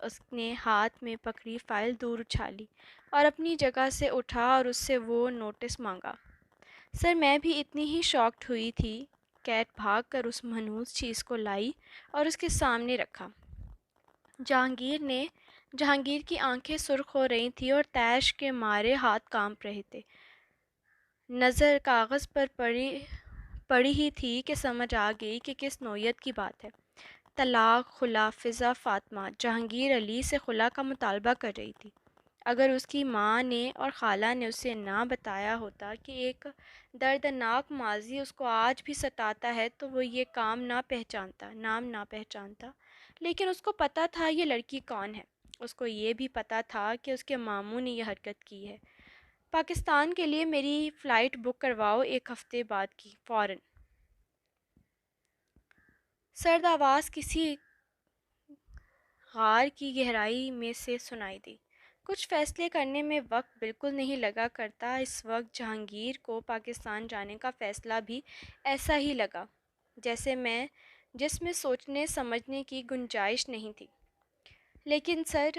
اس نے ہاتھ میں پکڑی فائل دور اچھالی اور اپنی جگہ سے اٹھا اور اس سے وہ نوٹس مانگا۔ سر میں بھی اتنی ہی شاکڈ ہوئی تھی۔ کیٹ بھاگ کر اس منحوس چیز کو لائی اور اس کے سامنے رکھا۔ جہانگیر کی آنکھیں سرخ ہو رہی تھیں اور طیش کے مارے ہاتھ کانپ رہے تھے۔ نظر کاغذ پر پڑی ہی تھی کہ سمجھ آ گئی کہ کس نوعیت کی بات ہے۔ طلاق، خلا، فضا فاطمہ جہانگیر علی سے خلا کا مطالبہ کر رہی تھی۔ اگر اس کی ماں نے اور خالہ نے اسے نہ بتایا ہوتا کہ ایک دردناک ماضی اس کو آج بھی ستاتا ہے تو وہ یہ نام نہ پہچانتا۔ لیکن اس کو پتہ تھا یہ لڑکی کون ہے۔ اس کو یہ بھی پتہ تھا کہ اس کے ماموں نے یہ حرکت کی ہے۔ پاکستان کے لیے میری فلائٹ بک کرواؤ، 1 ہفتے بعد کی، فوراً۔ سرد آواز کسی غار کی گہرائی میں سے سنائی دی۔ کچھ فیصلے کرنے میں وقت بالکل نہیں لگا کرتا۔ اس وقت جہانگیر کو پاکستان جانے کا فیصلہ بھی ایسا ہی لگا جس میں سوچنے سمجھنے کی گنجائش نہیں تھی۔ لیکن سر،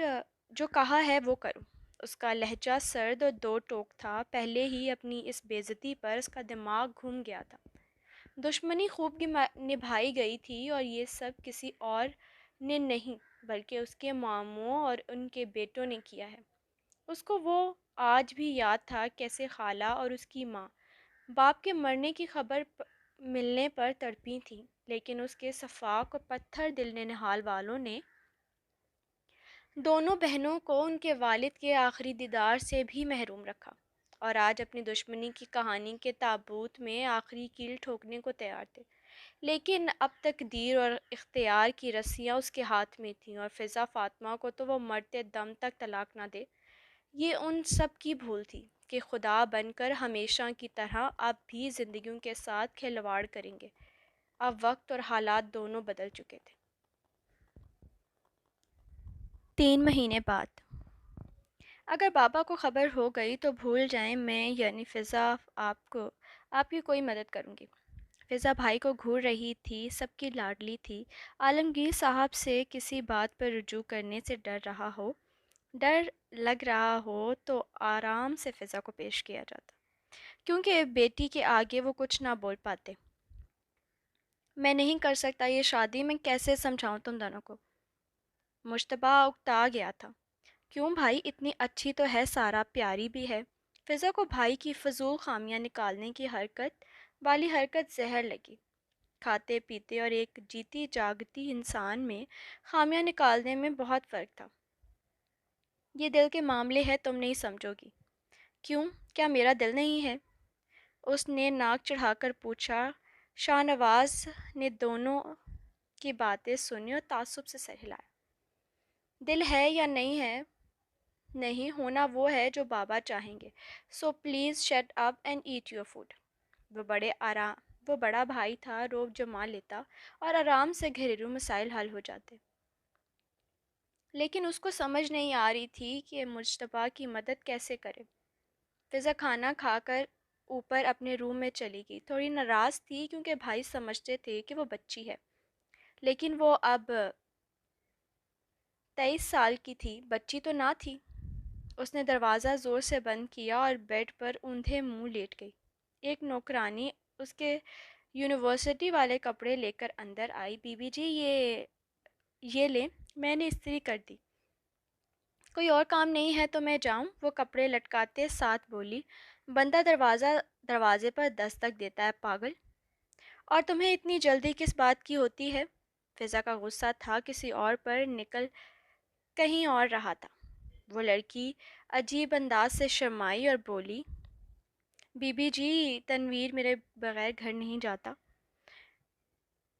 جو کہا ہے وہ کرو۔ اس کا لہجہ سرد اور دو ٹوک تھا۔ پہلے ہی اپنی اس بے عزتی پر اس کا دماغ گھوم گیا تھا۔ دشمنی خوب نبھائی گئی تھی اور یہ سب کسی اور نے نہیں بلکہ اس کے ماموں اور ان کے بیٹوں نے کیا ہے۔ اس کو وہ آج بھی یاد تھا کیسے خالہ اور اس کی ماں باپ کے مرنے کی خبر ملنے پر تڑپی تھیں، لیکن اس کے صفاق اور پتھر دل ننہال والوں نے دونوں بہنوں کو ان کے والد کے آخری دیدار سے بھی محروم رکھا، اور آج اپنی دشمنی کی کہانی کے تابوت میں آخری کیل ٹھوکنے کو تیار تھے۔ لیکن اب تقدیر اور اختیار کی رسیاں اس کے ہاتھ میں تھیں، اور فضا فاطمہ کو تو وہ مرتے دم تک طلاق نہ دے۔ یہ ان سب کی بھول تھی کہ خدا بن کر ہمیشہ کی طرح اب بھی زندگیوں کے ساتھ کھلواڑ کریں گے۔ اب وقت اور حالات دونوں بدل چکے تھے۔ 3 مہینے بعد اگر بابا کو خبر ہو گئی تو بھول جائیں، میں یعنی فضا آپ کی کوئی مدد کروں گی۔ فضا بھائی کو گھور رہی تھی، سب کی لاڈلی تھی۔ عالمگیر صاحب سے کسی بات پر رجوع کرنے سے ڈر لگ رہا ہو تو آرام سے فضا کو پیش کیا جاتا، کیونکہ بیٹی کے آگے وہ کچھ نہ بول پاتے۔ میں نہیں کر سکتا یہ شادی، میں کیسے سمجھاؤں تم دونوں کو؟ مشتبہ اکتا گیا تھا۔ کیوں بھائی، اتنی اچھی تو ہے سارا، پیاری بھی ہے۔ فضا کو بھائی کی فضول خامیاں نکالنے کی حرکت زہر لگی۔ کھاتے پیتے اور ایک جیتی جاگتی انسان میں خامیاں نکالنے میں بہت فرق تھا۔ یہ دل کے معاملے ہے، تم نہیں سمجھو گی۔ کیوں، کیا میرا دل نہیں ہے؟ اس نے ناک چڑھا کر پوچھا۔ شاہ نواز نے دونوں کی باتیں سنی اور تعصب سے سر ہلایا۔ دل ہے یا نہیں ہے؟ نہیں ہونا وہ ہے جو بابا چاہیں گے۔ So please shut up and eat your food. وہ بڑا بھائی تھا، روب جما لیتا اور آرام سے گھریلو مسائل حل ہو جاتے۔ لیکن اس کو سمجھ نہیں آ رہی تھی کہ مجتبیٰ کی مدد کیسے کرے۔ فضا کھانا کھا کر اوپر اپنے روم میں چلی گئی۔ تھوڑی ناراض تھی کیونکہ بھائی سمجھتے تھے کہ وہ بچی ہے، لیکن وہ اب 23 سال کی تھی، بچی تو نہ تھی۔ اس نے دروازہ زور سے بند کیا اور بیڈ پر اوندھے منہ لیٹ گئی۔ ایک نوکرانی اس کے یونیورسٹی والے کپڑے لے کر اندر آئی۔ بی بی جی، یہ لیں، میں نے استری کر دی۔ کوئی اور کام نہیں ہے تو میں جاؤں؟ وہ کپڑے لٹکاتے ساتھ بولی۔ بندہ دروازے پر دستک دیتا ہے، پاگل! اور تمہیں اتنی جلدی کس بات کی ہوتی ہے؟ فضا کا غصہ تھا کسی اور پر، نکل کہیں اور رہا تھا۔ وہ لڑکی عجیب انداز سے شرمائی اور بولی، بی بی جی، تنویر میرے بغیر گھر نہیں جاتا،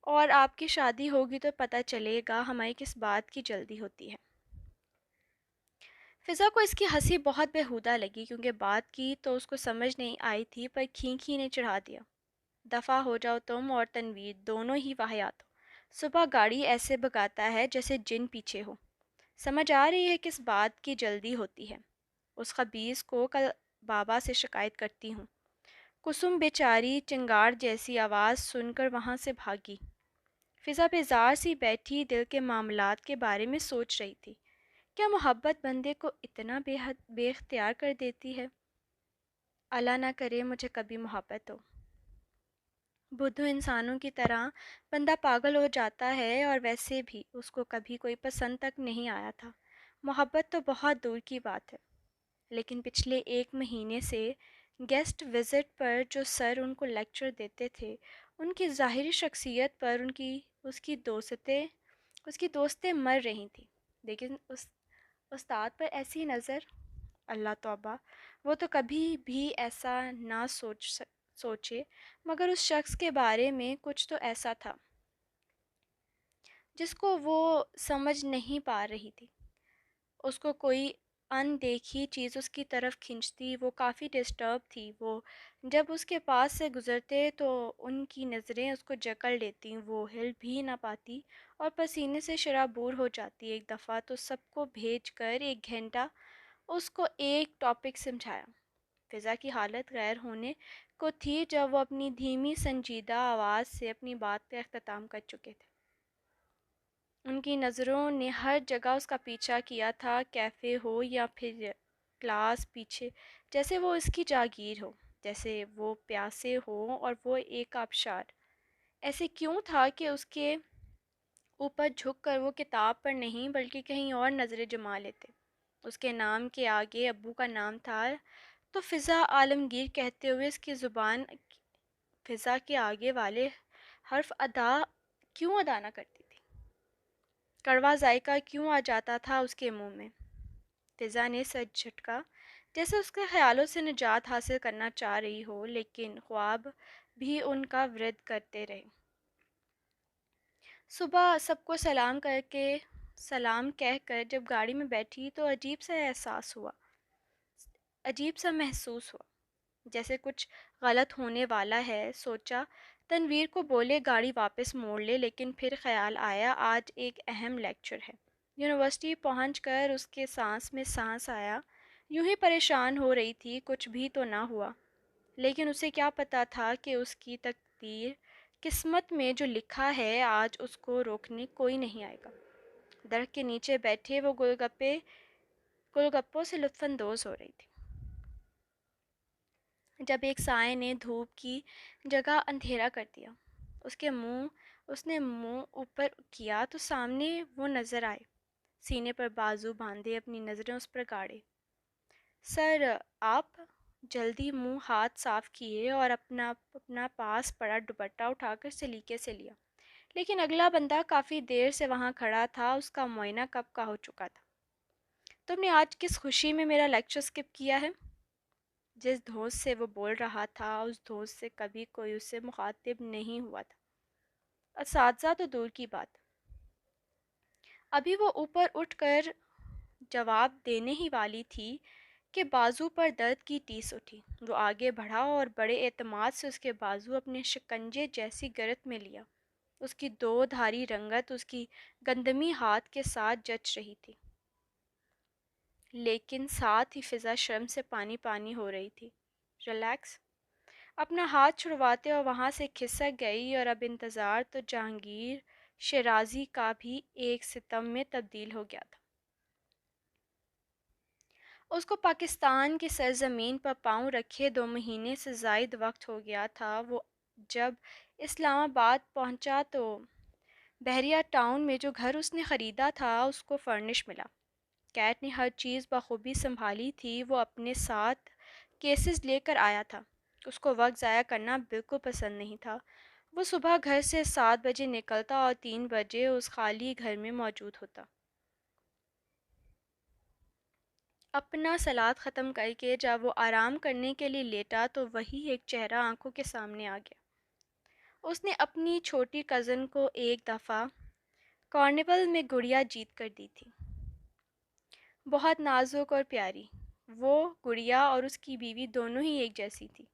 اور آپ کی شادی ہوگی تو پتہ چلے گا ہماری کس بات کی جلدی ہوتی ہے۔ فضا کو اس کی ہنسی بہت بیہودہ لگی، کیونکہ بات کی تو اس کو سمجھ نہیں آئی تھی، پر کھینکھی نے چڑھا دیا۔ دفع ہو جاؤ تم اور تنویر، دونوں ہی واہیات ہو۔ صبح گاڑی ایسے بھگاتا ہے جیسے جن پیچھے ہو۔ سمجھ آ رہی ہے کس بات کی جلدی ہوتی ہے؟ اس خبیث کو کل بابا سے شکایت کرتی ہوں۔ کسم بیچاری چنگار جیسی آواز سن کر وہاں سے بھاگی۔ فضا بیزار سی بیٹھی دل کے معاملات کے بارے میں سوچ رہی تھی۔ کیا محبت بندے کو اتنا بے حد بے اختیار کر دیتی ہے؟ اللہ نہ کرے مجھے کبھی محبت ہو۔ بدھو انسانوں کی طرح بندہ پاگل ہو جاتا ہے، اور ویسے بھی اس کو کبھی کوئی پسند تک نہیں آیا تھا۔ محبت تو بہت دور کی بات ہے۔ لیکن پچھلے 1 مہینے سے گیسٹ وزٹ پر جو سر ان کو لیکچر دیتے تھے، ان کی ظاہری شخصیت پر اس کی دوستیں مر رہی تھیں، لیکن اس استاد پر ایسی نظر! اللہ توبہ! وہ تو کبھی بھی ایسا نہ سوچے، مگر اس شخص کے بارے میں کچھ تو ایسا تھا جس کو وہ سمجھ نہیں پا رہی تھی۔ اس کو کوئی ان دیکھی چیز اس کی طرف کھنچتی۔ وہ کافی ڈسٹرب تھی۔ وہ جب اس کے پاس سے گزرتے تو ان کی نظریں اس کو جکڑ لیتیں۔ وہ ہل بھی نہ پاتی اور پسینے سے شرابور ہو جاتی۔ ایک دفعہ تو سب کو بھیج کر 1 گھنٹہ اس کو ایک ٹاپک سمجھایا۔ فضا کی حالت غیر ہونے کو تھی جب وہ اپنی دھیمی سنجیدہ آواز سے اپنی بات کا اختتام کر چکے تھے۔ ان کی نظروں نے ہر جگہ اس کا پیچھا کیا تھا، کیفے ہو یا پھر کلاس پیچھے، جیسے وہ اس کی جاگیر ہو، جیسے وہ پیاسے ہو اور وہ ایک آبشار۔ ایسے کیوں تھا کہ اس کے اوپر جھک کر وہ کتاب پر نہیں بلکہ کہیں اور نظریں جما لیتے۔ اس کے نام کے آگے ابو کا نام تھا، تو فضا عالمگیر کہتے ہوئے اس کی زبان فضا کے آگے والے حرف کیوں ادا نہ کرتی تھی؟ کڑوا ذائقہ کیوں آ جاتا تھا اس کے منہ میں؟ فضا نے سر جھٹکا، جیسے اس کے خیالوں سے نجات حاصل کرنا چاہ رہی ہو، لیکن خواب بھی ان کا ورد کرتے رہے۔ صبح سب کو سلام کہہ کر جب گاڑی میں بیٹھی تو عجیب سا محسوس ہوا، جیسے کچھ غلط ہونے والا ہے۔ سوچا تنویر کو بولے گاڑی واپس موڑ لے، لیکن پھر خیال آیا آج ایک اہم لیکچر ہے۔ یونیورسٹی پہنچ کر اس کے سانس میں سانس آیا۔ یوں ہی پریشان ہو رہی تھی، کچھ بھی تو نہ ہوا، لیکن اسے کیا پتا تھا کہ اس کی تقدیر، قسمت میں جو لکھا ہے آج اس کو روکنے کوئی نہیں آئے گا۔ درخت کے نیچے بیٹھے وہ گلگپوں سے لطف اندوز ہو رہی تھی، جب ایک سائے نے دھوپ کی جگہ اندھیرا کر دیا۔ اس نے منہ اوپر کیا تو سامنے وہ نظر آئے، سینے پر بازو باندھے، اپنی نظریں اس پر گاڑے۔ سر آپ؟ جلدی منہ ہاتھ صاف کیے اور اپنا پاس پڑا دوپٹہ اٹھا کر سلیقے سے لیا، لیکن اگلا بندہ کافی دیر سے وہاں کھڑا تھا، اس کا معائنہ کب کا ہو چکا تھا۔ تم نے آج کس خوشی میں میرا لیکچر اسکپ کیا ہے؟ جس دھوس سے وہ بول رہا تھا، اس دھوس سے کبھی کوئی اس سے مخاطب نہیں ہوا تھا، اساتذہ تو دور کی بات۔ ابھی وہ اوپر اٹھ کر جواب دینے ہی والی تھی کہ بازو پر درد کی ٹیس اٹھی۔ وہ آگے بڑھا اور بڑے اعتماد سے اس کے بازو اپنے شکنجے جیسی گرت میں لیا۔ اس کی 2 دھاری رنگت اس کی گندمی ہاتھ کے ساتھ جچ رہی تھی، لیکن ساتھ ہی فضا شرم سے پانی پانی ہو رہی تھی۔ ریلیکس۔ اپنا ہاتھ چھڑواتے اور وہاں سے کھسک گئی، اور اب انتظار تو جہانگیر شیرازی کا بھی ایک ستم میں تبدیل ہو گیا تھا۔ اس کو پاکستان کی سرزمین پر پاؤں رکھے 2 مہینے سے زائد وقت ہو گیا تھا۔ وہ جب اسلام آباد پہنچا تو بحریہ ٹاؤن میں جو گھر اس نے خریدا تھا اس کو فرنش ملا۔ کیٹ نے ہر چیز بخوبی سنبھالی تھی۔ وہ اپنے ساتھ کیسز لے کر آیا تھا۔ اس کو وقت ضائع کرنا بالکل پسند نہیں تھا۔ وہ صبح گھر سے 7 بجے نکلتا اور 3 بجے اس خالی گھر میں موجود ہوتا۔ اپنا سلاد ختم کر کے جب وہ آرام کرنے کے لیے لیٹا تو وہی ایک چہرہ آنکھوں کے سامنے آ گیا۔ اس نے اپنی چھوٹی کزن کو ایک دفعہ کارنیول میں گڑیا جیت کر دی تھی، بہت نازک اور پیاری۔ وہ گڑیا اور اس کی بیوی دونوں ہی ایک جیسی تھی۔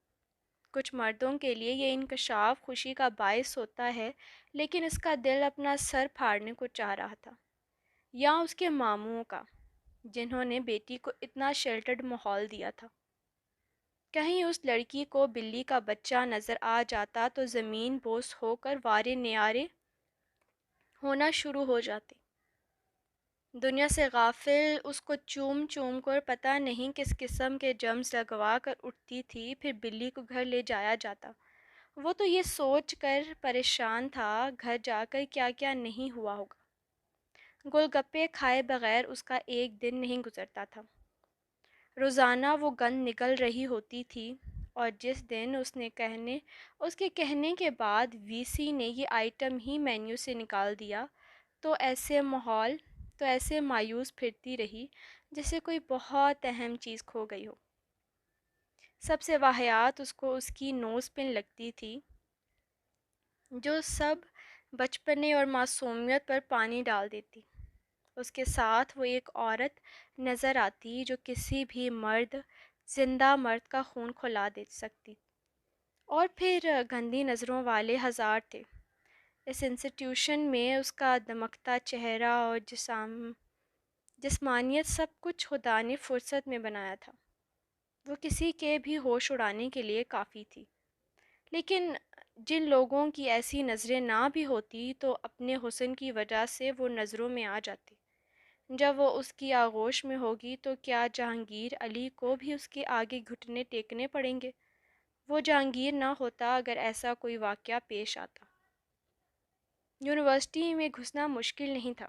کچھ مردوں کے لیے یہ انکشاف خوشی کا باعث ہوتا ہے، لیکن اس کا دل اپنا سر پھاڑنے کو چاہ رہا تھا، یا اس کے ماموں کا، جنہوں نے بیٹی کو اتنا شیلٹرڈ ماحول دیا تھا۔ کہیں اس لڑکی کو بلی کا بچہ نظر آ جاتا تو زمین بوس ہو کر وارے نیارے ہونا شروع ہو جاتے۔ دنیا سے غافل اس کو چوم چوم کر پتہ نہیں کس قسم کے جرمز لگوا کر اٹھتی تھی، پھر بلی کو گھر لے جایا جاتا۔ وہ تو یہ سوچ کر پریشان تھا گھر جا کر کیا کیا نہیں ہوا ہوگا۔ گول گپے کھائے بغیر اس کا ایک دن نہیں گزرتا تھا۔ روزانہ وہ گند نکل رہی ہوتی تھی، اور جس دن اس کے کہنے کے بعد وی سی نے یہ آئٹم ہی مینیو سے نکال دیا تو ایسے مایوس پھرتی رہی جیسے کوئی بہت اہم چیز کھو گئی ہو۔ سب سے واہیات اس کو اس کی نوز پن لگتی تھی، جو سب بچپنے اور معصومیت پر پانی ڈال دیتی۔ اس کے ساتھ وہ ایک عورت نظر آتی جو کسی بھی زندہ مرد کا خون کھلا دے سکتی، اور پھر گندی نظروں والے ہزار تھے۔ اس انسٹیٹیوشن میں اس کا دمکتا چہرہ اور جسمانیت سب کچھ خدا نے فرصت میں بنایا تھا۔ وہ کسی کے بھی ہوش اڑانے کے لیے کافی تھی، لیکن جن لوگوں کی ایسی نظریں نہ بھی ہوتی تو اپنے حسن کی وجہ سے وہ نظروں میں آ جاتی۔ جب وہ اس کی آغوش میں ہوگی تو کیا جہانگیر علی کو بھی اس کے آگے گھٹنے ٹیکنے پڑیں گے؟ وہ جہانگیر نہ ہوتا اگر ایسا کوئی واقعہ پیش آتا۔ یونیورسٹی میں گھسنا مشکل نہیں تھا۔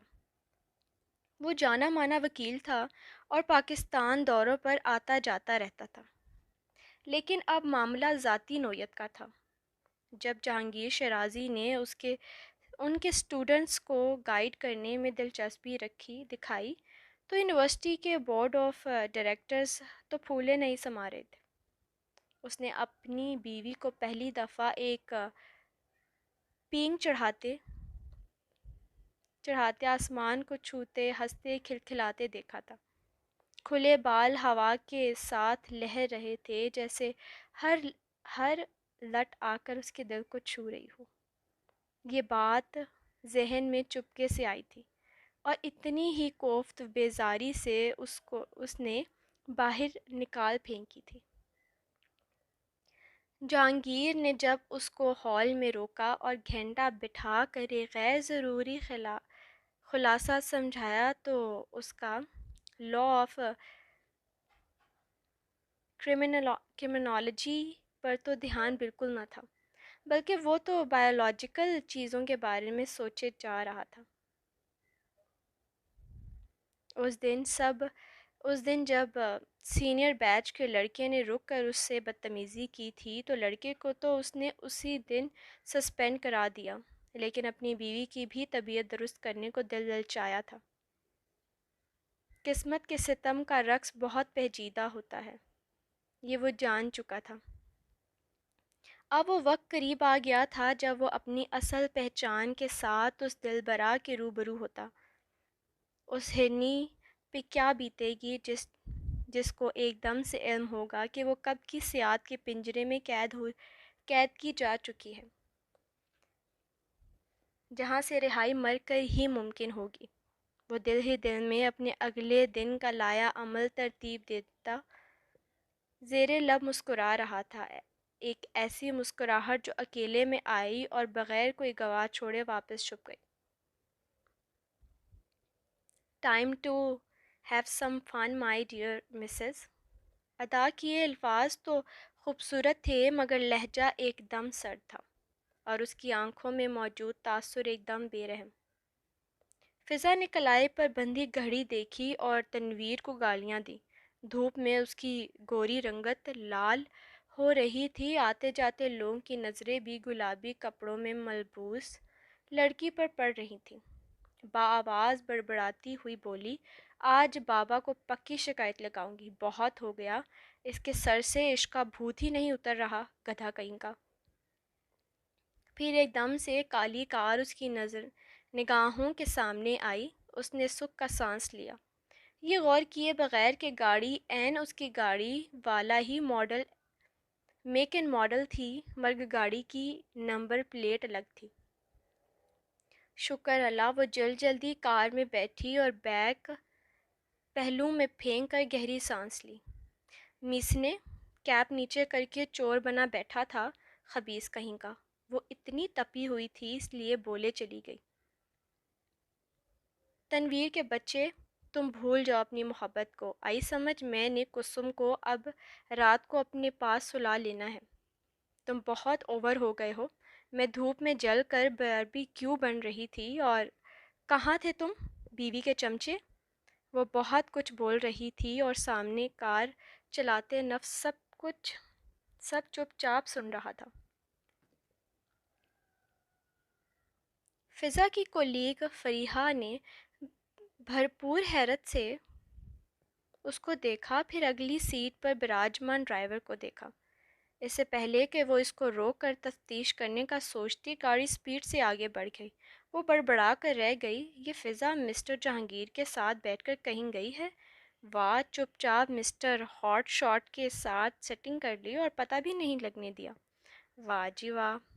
وہ جانا مانا وکیل تھا اور پاکستان دوروں پر آتا جاتا رہتا تھا، لیکن اب معاملہ ذاتی نوعیت کا تھا۔ جب جہانگیر شیرازی نے ان کے اسٹوڈنٹس کو گائیڈ کرنے میں دلچسپی دکھائی تو یونیورسٹی کے بورڈ آف ڈائریکٹرز تو پھولے نہیں سما رہے تھے۔ اس نے اپنی بیوی کو پہلی دفعہ ایک پینگ چڑھاتے آسمان کو چھوتے ہنستے کھلکھلاتے دیکھا تھا۔ کھلے بال ہوا کے ساتھ لہر رہے تھے، جیسے ہر لٹ آ کر اس کے دل کو چھو رہی ہو۔ یہ بات ذہن میں چپکے سے آئی تھی، اور اتنی ہی کوفت بیزاری سے اس نے باہر نکال پھینکی تھی۔ جہانگیر نے جب اس کو ہال میں روکا اور گھنٹہ بٹھا کر ایک غیر ضروری خلاصہ سمجھایا تو اس کا لا آف کرمنالوجی پر تو دھیان بالکل نہ تھا، بلکہ وہ تو بائیولوجیکل چیزوں کے بارے میں سوچے جا رہا تھا۔ اس دن جب سینئر بیچ کے لڑکے نے رک کر اس سے بدتمیزی کی تھی تو لڑکے کو تو اس نے اسی دن سسپینڈ کرا دیا، لیکن اپنی بیوی کی بھی طبیعت درست کرنے کو دل للچایا تھا۔ قسمت کے ستم کا رقص بہت پیچیدہ ہوتا ہے، یہ وہ جان چکا تھا۔ اب وہ وقت قریب آ گیا تھا جب وہ اپنی اصل پہچان کے ساتھ اس دلبرا کے روبرو ہوتا۔ اس ہرنی پہ کیا بیتے گی جس کو ایک دم سے علم ہوگا کہ وہ کب کی سیاد کے پنجرے میں قید کی جا چکی ہے، جہاں سے رہائی مر کر ہی ممکن ہوگی۔ وہ دل ہی دل میں اپنے اگلے دن کا لایا عمل ترتیب دیتا زیر لب مسکرا رہا تھا، ایک ایسی مسکراہٹ جو اکیلے میں آئی اور بغیر کوئی گواہ چھوڑے واپس چھپ گئی۔ Time to have some fun my dear Mrs. ادا کیے الفاظ تو خوبصورت تھے مگر لہجہ ایک دم سرد تھا، اور اس کی آنکھوں میں موجود تاثر ایک دم بے رحم۔ فضا نے کلائی پر بندھی گھڑی دیکھی اور تنویر کو گالیاں دیں۔ دھوپ میں اس کی گوری رنگت لال ہو رہی تھی۔ آتے جاتے لوگوں کی نظریں بھی گلابی کپڑوں میں ملبوس لڑکی پر پڑ رہی تھیں۔ بآواز بڑبڑاتی ہوئی بولی، آج بابا کو پکی شکایت لگاؤں گی، بہت ہو گیا، اس کے سر سے عشق کا بھوت ہی نہیں اتر رہا، گدھا کہیں کا۔ پھر ایک دم سے کالی کار اس کی نگاہوں کے سامنے آئی۔ اس نے سکھ کا سانس لیا، یہ غور کیے بغیر کہ گاڑی عین اس کی گاڑی والا ہی میک اینڈ ماڈل تھی، مگر گاڑی کی نمبر پلیٹ الگ تھی۔ شکر اللہ، وہ جلدی کار میں بیٹھی اور بیگ پہلو میں پھینک کر گہری سانس لی۔ مس نے کیپ نیچے کر کے چور بنا بیٹھا تھا، خبیث کہیں کا۔ وہ اتنی تپی ہوئی تھی اس لیے بولے چلی گئی، تنویر کے بچے تم بھول جاؤ اپنی محبت کو، آئی سمجھ میں نے کسم کو اب رات کو اپنے پاس سلا لینا ہے۔ تم بہت اوور ہو گئے ہو۔ میں دھوپ میں جل کر باربی کیوں بن رہی تھی اور کہاں تھے تم، بیوی کے چمچے؟ وہ بہت کچھ بول رہی تھی اور سامنے کار چلاتے نفس سب چپ چاپ سن رہا تھا۔ فضا کی کولیگ فریحہ نے بھرپور حیرت سے اس کو دیکھا، پھر اگلی سیٹ پر براجمان ڈرائیور کو دیکھا۔ اس سے پہلے کہ وہ اس کو روک کر تفتیش کرنے کا سوچتی، گاڑی سپیڈ سے آگے بڑھ گئی۔ وہ بڑبڑا کر رہ گئی، یہ فضا مسٹر جہانگیر کے ساتھ بیٹھ کر کہیں گئی ہے؟ واہ، چپ چاپ مسٹر ہاٹ شاٹ کے ساتھ سیٹنگ کر لی اور پتہ بھی نہیں لگنے دیا۔ واہ جی واہ!